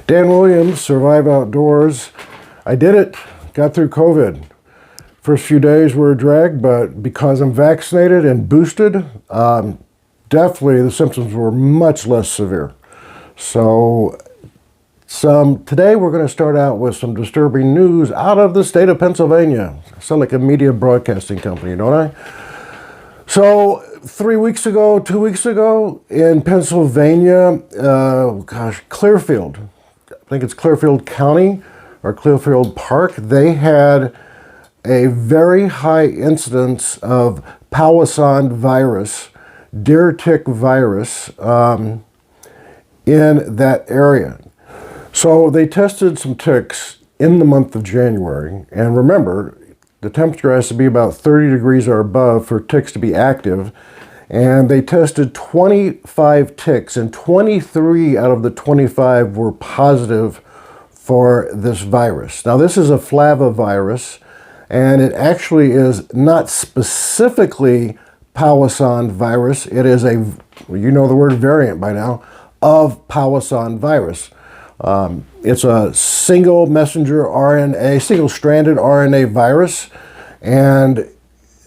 Dan Williams, Survive Outdoors. I did it, got through COVID. First few days were a drag, but because I'm vaccinated and boosted, definitely the symptoms were much less severe. So today we're going to start out with some disturbing news out of the state of Pennsylvania. I sound like a media broadcasting company, don't I? So 2 weeks ago in Pennsylvania, Clearfield, I think it's Clearfield County or Clearfield Park, they had a very high incidence of Powassan virus, deer tick virus, in that area. So they tested some ticks in the month of January, and remember, the temperature has to be about 30 degrees or above for ticks to be active, and they tested 25 ticks, and 23 out of the 25 were positive for this virus. Now, this is a flavivirus, and it actually is not specifically Powassan virus. It is a, you know the word variant by now, of Powassan virus. It's a single messenger RNA, single-stranded RNA virus, and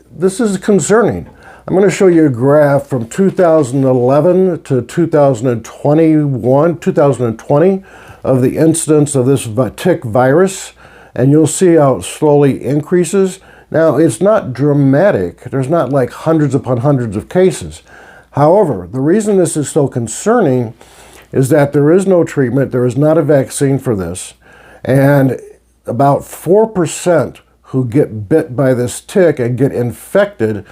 this is concerning. I'm going to show you a graph from 2011 to 2020 of the incidence of this tick virus, and you'll see how it slowly increases. Now, it's not dramatic. There's not like hundreds upon hundreds of cases. However, the reason this is so concerning is that there is no treatment, there is not a vaccine for this, and about 4% who get bit by this tick and get infected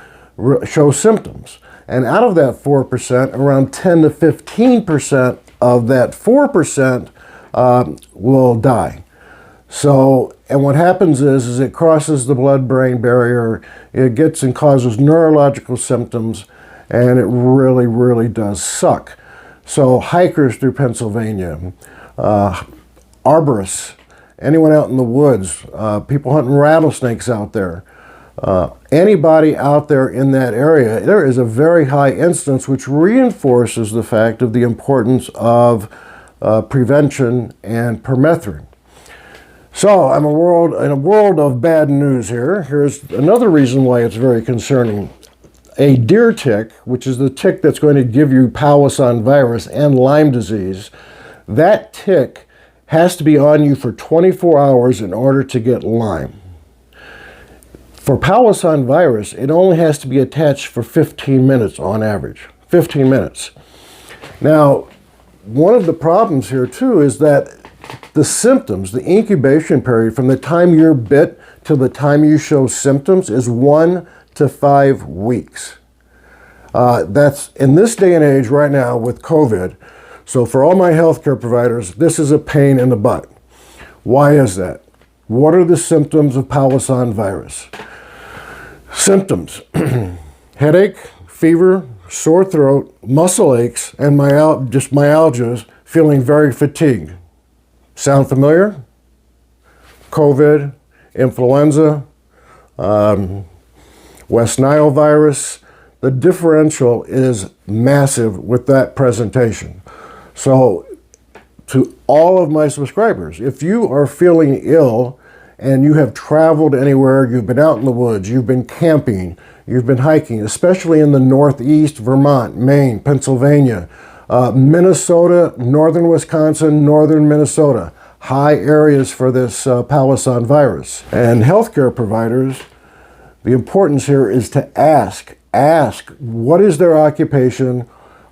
show symptoms. And out of that 4%, around 10 to 15% of that 4% will die. So, and what happens is it crosses the blood-brain barrier, it gets and causes neurological symptoms, and it really, really does suck. So hikers through Pennsylvania, arborists, anyone out in the woods, people hunting rattlesnakes out there, anybody out there in that area, there is a very high incidence, which reinforces the fact of the importance of prevention and permethrin. So I'm in a world of bad news here. Here's another reason why it's very concerning. A deer tick, which is the tick that's going to give you Powassan virus and Lyme disease, that tick has to be on you for 24 hours in order to get Lyme. For Powassan virus, it only has to be attached for 15 minutes on average. 15 minutes. Now, one of the problems here too is that the symptoms, the incubation period from the time you're bit till the time you show symptoms is 1 to 5 weeks. That's in this day and age right now with COVID. So for all my healthcare providers, this is a pain in the butt. Why is that? What are the symptoms of Powassan virus? Symptoms: headache, fever, sore throat, muscle aches, and myalgias, feeling very fatigued. Sound familiar? COVID, influenza, West Nile virus. The differential is massive with that presentation. So to all of my subscribers, if you are feeling ill and you have traveled anywhere, you've been out in the woods, you've been camping, you've been hiking, especially in the Northeast, Vermont, Maine, Pennsylvania, Minnesota, northern Wisconsin, northern Minnesota, high areas for this Powassan virus. And healthcare providers, the importance here is to ask what is their occupation,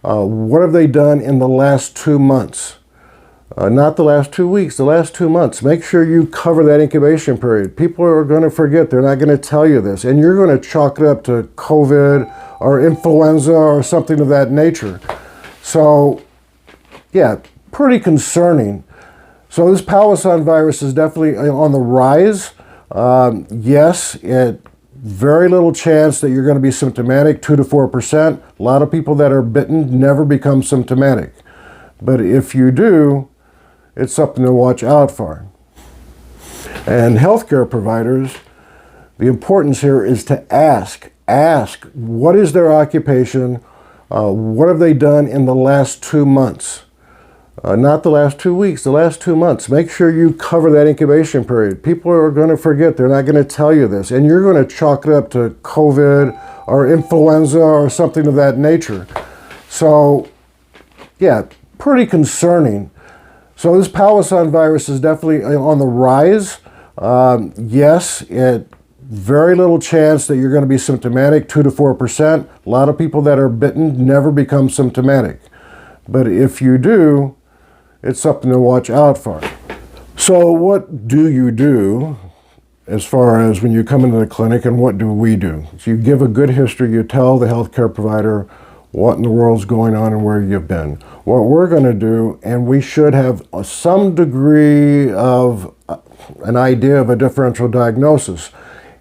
what have they done in the last 2 months? Not the last 2 weeks, the last 2 months. Make sure you cover that incubation period. People are going to forget, they're not going to tell you this, and you're going to chalk it up to COVID or influenza or something of that nature. So, yeah, pretty concerning. So this Powassan virus is definitely on the rise. Yes, very little chance that you're going to be symptomatic, 2 to 4%. A lot of people that are bitten never become symptomatic. But if you do, it's something to watch out for. And healthcare providers, the importance here is to ask what is their occupation, what have they done in the last 2 months? Not the last 2 weeks, the last 2 months. Make sure you cover that incubation period. People are going to forget. They're not going to tell you this. And you're going to chalk it up to COVID or influenza or something of that nature. So, yeah, pretty concerning. So this Powassan virus is definitely on the rise. Yes, very little chance that you're going to be symptomatic, 2 to 4%. A lot of people that are bitten never become symptomatic. But if you do, it's something to watch out for. So what do you do as far as when you come into the clinic, and what do we do? So you give a good history, you tell the healthcare provider what in the world's going on and where you've been. What we're going to do, and we should have some degree of an idea of a differential diagnosis.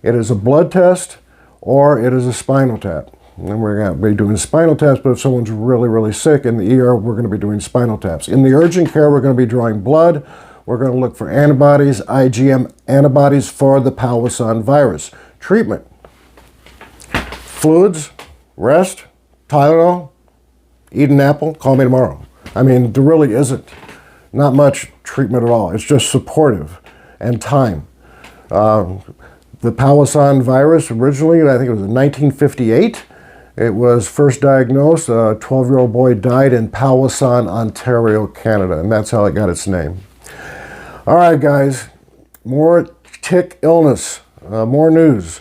It is a blood test or it is a spinal tap. And we're going to be doing spinal taps, but if someone's really, really sick in the ER, we're going to be doing spinal taps. In the urgent care, we're going to be drawing blood. We're going to look for antibodies, IgM antibodies for the Powassan virus. Treatment: fluids, rest, Tylenol, eat an apple, call me tomorrow. I mean, there really isn't not much treatment at all. It's just supportive and time. The Powassan virus originally, I think it was in 1958. It was first diagnosed. A 12-year-old boy died in Powassan, Ontario, Canada, and that's how it got its name. All right, guys, more tick illness, more news.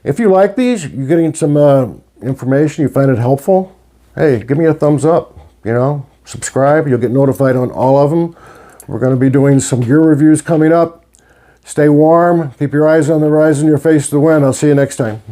If you like these, you're getting some information, you find it helpful, hey, give me a thumbs up, subscribe. You'll get notified on all of them. We're going to be doing some gear reviews coming up. Stay warm, keep your eyes on the horizon, your face to the wind. I'll see you next time.